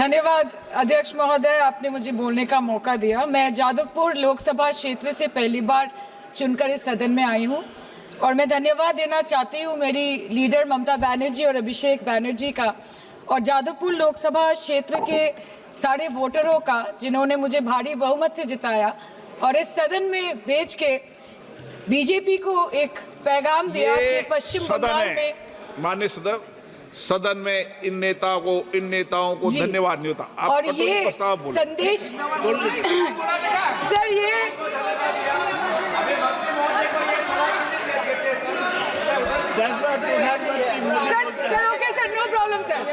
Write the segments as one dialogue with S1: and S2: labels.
S1: धन्यवाद अध्यक्ष महोदय, आपने मुझे बोलने का मौका दिया। मैं जादवपुर लोकसभा क्षेत्र से पहली बार चुनकर इस सदन में आई हूं और मैं धन्यवाद देना चाहती हूं मेरी लीडर ममता बनर्जी और अभिषेक बनर्जी का और जादवपुर लोकसभा क्षेत्र के सारे वोटरों का जिन्होंने मुझे भारी बहुमत से जिताया और इस सदन में भेज के बीजेपी को एक पैगाम दिया कि पश्चिम बंगाल में
S2: माननीय सदन में इन नेताओं को धन्यवाद नहीं होता। आप
S1: और ये संदेश सर ये sir okay sir, no problem sir.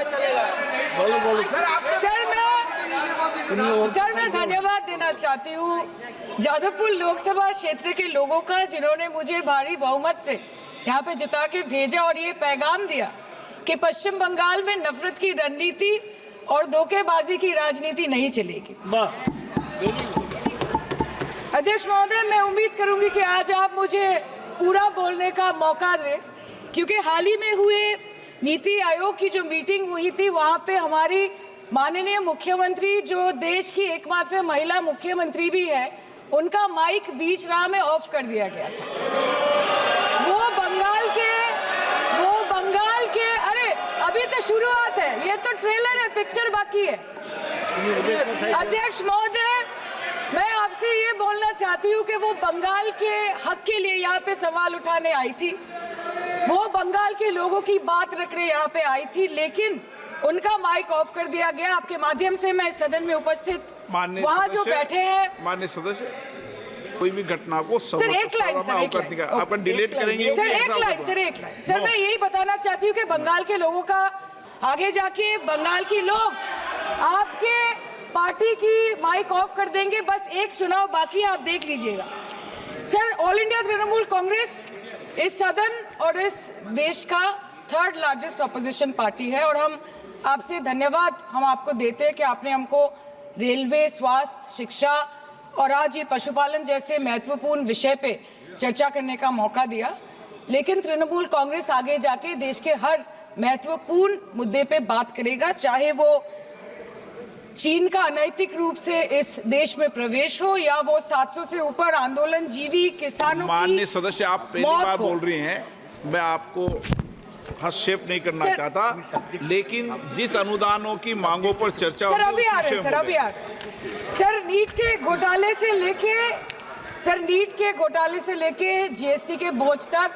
S1: Sir मैं धन्यवाद देना चाहती हूँ जादवपुर लोकसभा क्षेत्र के लोगों का जिन्होंने मुझे भारी बहुमत से यहाँ पे जिता के भेजा और ये पैगाम दिया कि पश्चिम बंगाल में नफरत की रणनीति और धोखेबाजी की राजनीति नहीं चलेगी। अध्यक्ष महोदय, मैं उम्मीद करूंगी कि आज आप मुझे पूरा बोलने का मौका दें, क्योंकि हाल ही में हुए नीति आयोग की जो मीटिंग हुई थी वहां पे हमारी माननीय मुख्यमंत्री, जो देश की एकमात्र महिला मुख्यमंत्री भी है, उनका माइक बीच राह में ऑफ कर दिया गया था। वो बंगाल के अरे अभी तो शुरुआत है, ये तो ट्रेलर है, पिक्चर बाकी है। अध्यक्ष महोदय, मैं आपसे ये बोलना चाहती हूँ कि वो बंगाल के हक के लिए यहाँ पे सवाल उठाने आई थी, वो बंगाल के लोगों की बात रखने यहाँ पे आई थी, लेकिन उनका माइक ऑफ कर दिया गया। आपके माध्यम से मैं इस सदन में उपस्थित वहाँ जो बैठे हैं
S2: माननीय सदस्य, कोई भी घटना को
S1: सर एक लाइन
S2: आपका डिलीट करेंगे
S1: सर, एक लाइन सर मैं यही बताना चाहती हूँ कि बंगाल के लोगों का आगे जाके बंगाल के लोग आपके पार्टी की माइक ऑफ कर देंगे। बस एक चुनाव बाकी है, आप देख लीजिएगा। Sir, all India Trinamool Congress इस सदन और इस देश का थर्ड लार्जेस्ट ऑपोजिशन पार्टी है और हम आपसे धन्यवाद हम आपको देते हैं कि आपने हमको रेलवे, स्वास्थ्य, शिक्षा और आज ये पशुपालन जैसे महत्वपूर्ण विषय पे चर्चा करने का मौका दिया। लेकिन तृणमूल कांग्रेस आगे जाके देश के हर महत्वपूर्ण मुद्दे पे बात करेगा, चाहे वो चीन का अनैतिक रूप से इस देश में प्रवेश हो या वो 700 से ऊपर आंदोलन जीवी किसानों की।
S2: माननीय सदस्य, आप पहली बार बोल रही हैं, मैं आपको हस्तक्षेप नहीं करना चाहता, लेकिन जिस अनुदानों की मांगों पर चर्चा
S1: सर अभी आ रहे सर नीट के घोटाले से लेके जीएसटी के बोझ तक,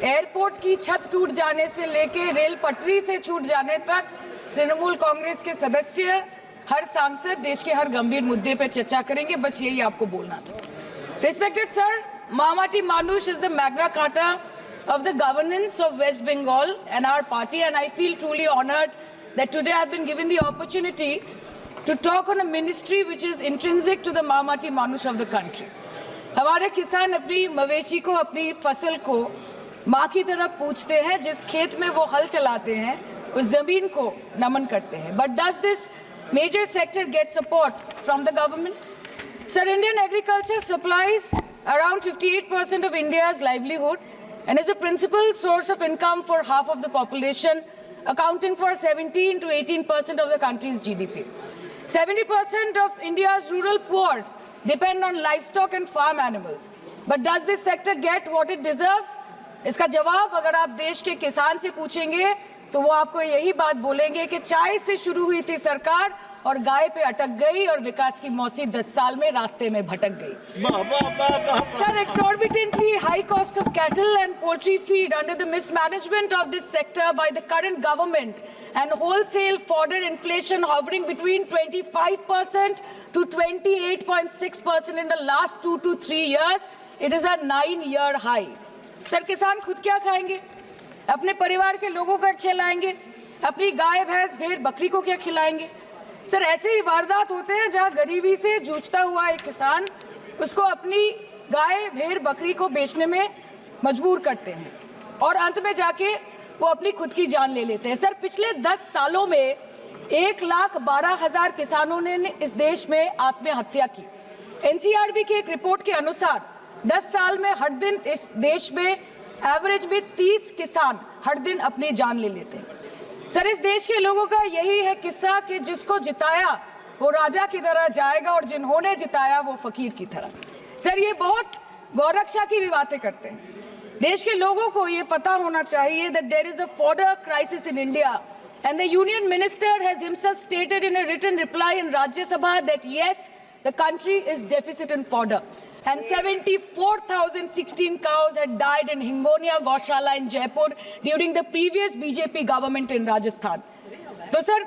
S1: एयरपोर्ट की छत टूट जाने से लेके रेल पटरी से छूट जाने तक तृणमूल कांग्रेस के सदस्य, हर सांसद देश के हर गंभीर मुद्दे पर चर्चा करेंगे। बस यही आपको बोलना था। Respected sir, Mahamati Manush is the Magna Carta of the governance of West Bengal and our party, and I feel truly honored that today I've been given the opportunity to talk on a ministry which is intrinsic to the Mahamati Manush of the country. हमारे किसान अपनी मवेशी को, अपनी फसल को माँ की तरह पूछते हैं, जिस खेत में वो हल चलाते हैं उस जमीन को नमन करते हैं। But does this major sector get support from the government? Sir, Indian agriculture supplies around 58% of India's livelihood and is a principal source of income for half of the population, accounting for 17 to 18% of the country's GDP. 70% of India's rural poor depend on livestock and farm animals. But does this sector get what it deserves? इसका जवाब अगर आप देश के किसान से पूछेंगे तो वो आपको यही बात बोलेंगे कि चाय से शुरू हुई थी सरकार और गाय पे अटक गई और विकास की मौसी 10 साल में रास्ते में भटक गई। Sir, exorbitantly high cost of cattle and poultry feed under the mismanagement of this sector by the current government and wholesale fodder inflation hovering between 25% to 28.6% in the last 2 to 3 years, it is a 9-year high. Sir, किसान खुद क्या खाएंगे? अपने परिवार के लोगों का खिलाएंगे? अपनी गाय, भैंस, भेड़, बकरी को क्या खिलाएंगे? सर, ऐसे ही वारदात होते हैं जहां गरीबी से जूझता हुआ एक किसान उसको अपनी गाय, भेड़, बकरी को बेचने में मजबूर करते हैं और अंत में जाके वो अपनी खुद की जान ले लेते हैं। सर, पिछले 10 सालों में 1,12,000 किसानों ने इस देश में आत्महत्या की। एनसीआरबी की एक रिपोर्ट के अनुसार 10 साल में हर दिन इस देश में एवरेज में 30 किसान हर दिन अपनी जान ले लेते हैं। सर, इस देश के लोगों का यही है किस्सा कि जिसको जिताया वो राजा की तरह जाएगा और जिन्होंने जिताया वो फकीर की तरह। सर, ये बहुत गौरक्षा की भी बातें करते हैं। देश के लोगों को ये पता होना चाहिए that there is a fodder crisis in India, and the union minister has himself stated in a written reply in Rajya Sabha that yes, the country is deficit in fodder, and 74,016 cows had died in Hingonia Gaushala in Jaipur during the previous BJP government in Rajasthan. तो sir,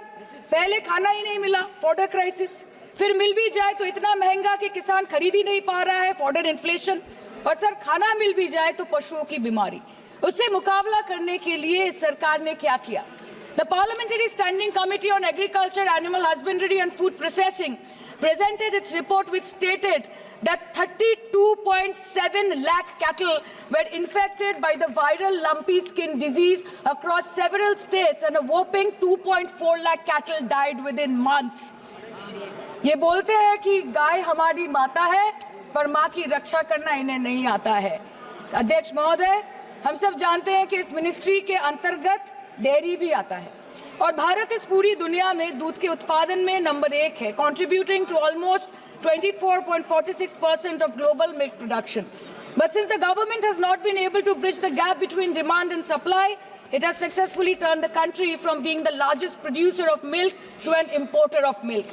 S1: पहले खाना ही नहीं मिला, fodder crisis, फिर मिल भी जाए तो इतना महंगा कि किसान खरीद ही नहीं पा रहा है, फॉडर इन्फ्लेशन, और सर खाना मिल भी जाए तो पशुओं की बीमारी। उससे मुकाबला करने के लिए इस सरकार ने क्या किया? The Parliamentary Standing Committee on Agriculture, Animal Husbandry and Food Processing presented its report which stated that 32.7 lakh cattle were infected by the viral lumpy skin disease across several states, and a whopping 2.4 lakh cattle died within months. ये बोलते हैं कि गाय हमारी माता है, पर माँ की रक्षा करना इन्हें नहीं आता है। अध्यक्ष महोदय, हम सब जानते हैं कि इस मिनिस्ट्री के अंतर्गत डेयरी भी आता है, और भारत इस पूरी दुनिया में दूध के उत्पादन में नंबर 1 है, contributing to almost 24.46% of global milk production. But since the government has not been able to bridge the gap between demand and supply, it has successfully turned the country from being the largest producer of milk to an importer of milk.